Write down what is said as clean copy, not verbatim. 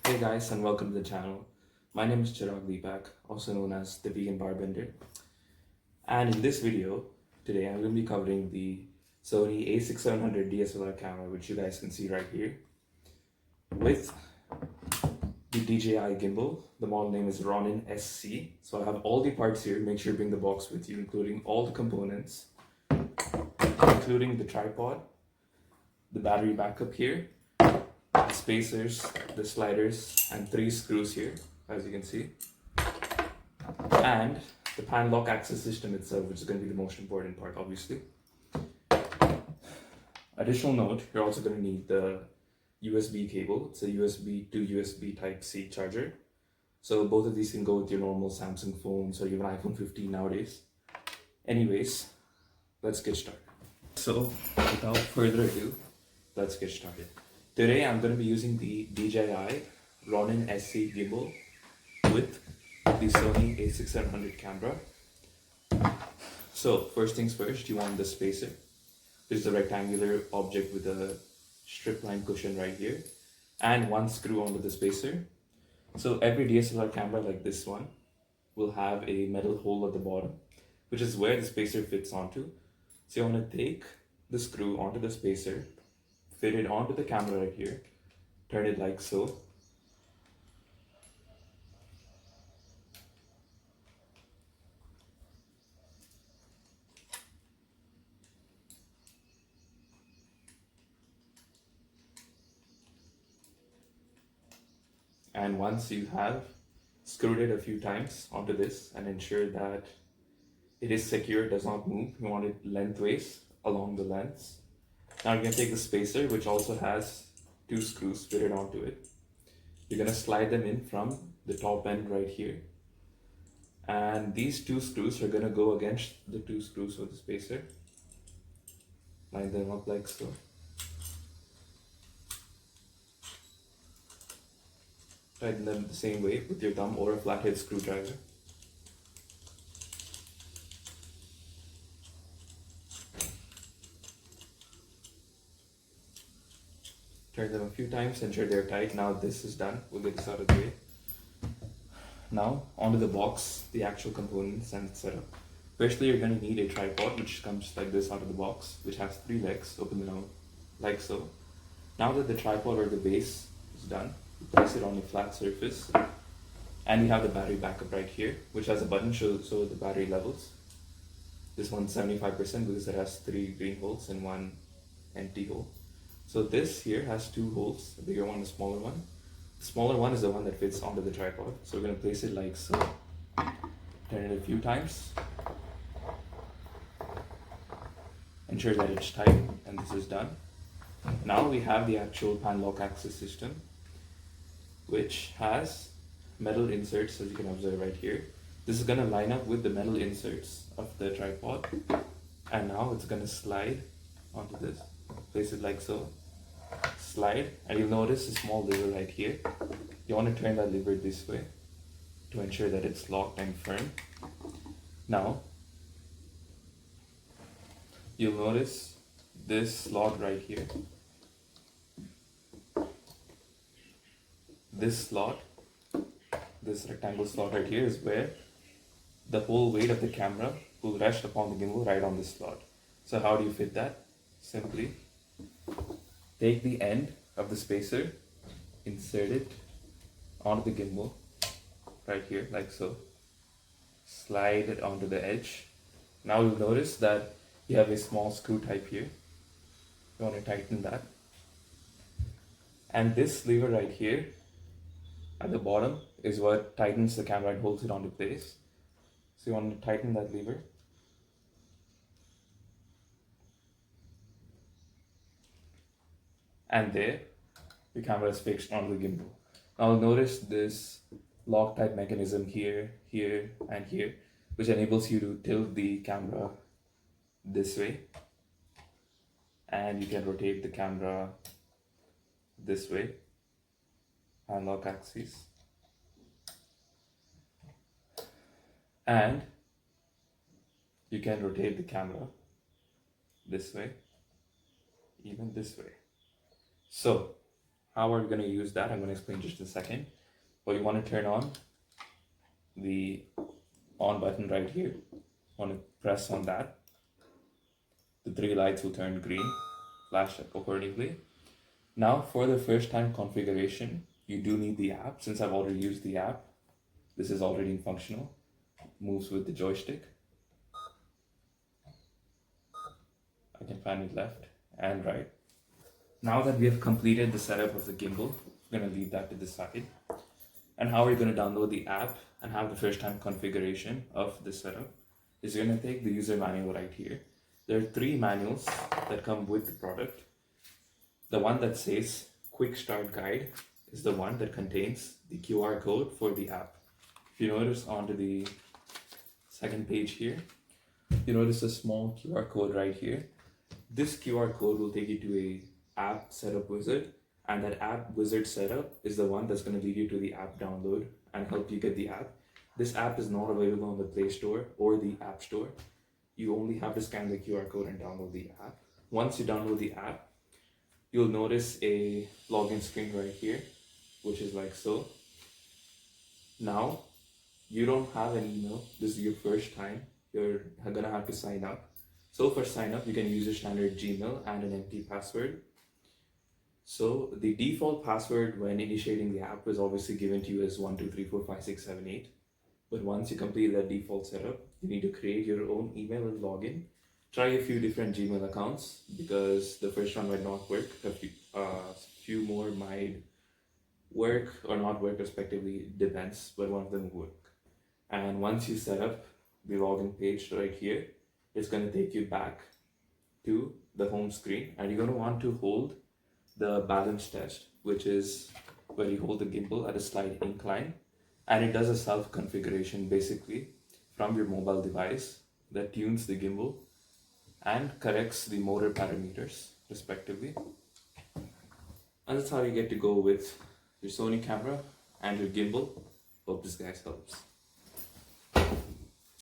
Hey guys, and welcome to the channel. My name is Chirag Deepak, also known as the Vegan Barbender. And in this video, today I'm going to be covering the Sony a6700 DSLR camera, which you guys can see right here, with the DJI gimbal. The model name is Ronin-SC. So I have all the parts here. Make sure you bring the box with you, including all the components, including the tripod, the battery backup here, the spacers, the sliders, and 3 screws here, as you can see, and the pan lock access system itself, which is going to be the most important part, obviously. Additional note, you're also going to need the USB cable. It's a USB to USB Type-C charger. So both of these can go with your normal Samsung phones or even iPhone 15 nowadays. Anyways, let's get started. So without further ado, let's get started. Today I'm going to be using the DJI Ronin-SC gimbal with the Sony a6700 camera. So first things first, you want the spacer. This is a rectangular object with a strip line cushion right here and one screw onto the spacer. So every DSLR camera like this one will have a metal hole at the bottom, which is where the spacer fits onto. So you want to take the screw onto the spacer, fit it onto the camera right here, turn it like so. And once you have screwed it a few times onto this and ensure that it is secure, does not move, you want it lengthways along the lens. Now you're going to take the spacer, which also has 2 screws fitted onto it. You're going to slide them in from the top end right here. And these 2 screws are going to go against the 2 screws of the spacer. Line them up like so. Tighten them the same way with your thumb or a flathead screwdriver. Turn them a few times, ensure they're tight. Now this is done. We'll get this out of the way. Now onto the box, the actual components and setup. Firstly, you're going to need a tripod, which comes like this out of the box, which has 3 legs. Open them out like so. Now that the tripod or the base is done, place it on a flat surface, and we have the battery backup right here, which has a button so the battery levels. This one's 75% because it has 3 green holes and 1 empty hole. So this here has 2 holes, a bigger one, a smaller one. The smaller one is the one that fits onto the tripod. So we're going to place it like so. Turn it a few times. Ensure that it's tight, and this is done. Now we have the actual pan lock access system, which has metal inserts, as you can observe right here. This is going to line up with the metal inserts of the tripod. And now it's going to slide onto this. Place it like so. Slide, and you'll notice a small lever right here. You want to turn that lever this way to ensure that it's locked and firm. Now, you'll notice this slot right here. This slot, this rectangle slot right here, is where the whole weight of the camera will rest upon the gimbal right on this slot. So how do you fit that? Simply take the end of the spacer, insert it onto the gimbal right here like so. Slide it onto the edge. Now you'll notice that you have a small screw type here. You want to tighten that. And this lever right here at the bottom is what tightens the camera and holds it onto place. So you want to tighten that lever. And there, the camera is fixed onto the gimbal. Now notice this Loctite mechanism here, here, and here, which enables you to tilt the camera this way. And you can rotate the camera this way, and lock axis. And you can rotate the camera this way, even this way. So how are we going to use that? I'm going to explain just in a second. But you want to turn on the on button right here. Want to press on that. The 3 lights will turn green, flash up accordingly. Now for the first time configuration, you do need the app. Since I've already used the app, this is already functional. Moves with the joystick. I can find it left and right. Now that we have completed the setup of the gimbal, we're going to leave that to the side. And how we're going to download the app and have the first time configuration of the setup is you're going to take the user manual right here. There are 3 manuals that come with the product. The one that says Quick Start Guide is the one that contains the QR code for the app. If you notice onto the second page here, you notice a small QR code right here. This QR code will take you to a app setup wizard, and that app wizard setup is the one that's going to lead you to the app download and help you get the app. This app is not available on the Play Store or the App Store. You only have to scan the QR code and download the app. Once you download the app, you'll notice a login screen right here, which is like so. Now, you don't have an email. This is your first time. You're gonna have to sign up. So for sign up, you can use your standard Gmail and an empty password. So the default password when initiating the app is obviously given to you as 12345678. But once you complete that default setup, you need to create your own email and login. Try a few different Gmail accounts because the first one might not work. A few more might work or not work respectively, it depends, but one of them will work. And once you set up the login page right here, it's going to take you back to the home screen, and you're going to want to hold the balance test, which is where you hold the gimbal at a slight incline, and it does a self configuration basically from your mobile device that tunes the gimbal and corrects the motor parameters respectively. And that's how you get to go with your Sony camera and your gimbal. Hope this guys helps.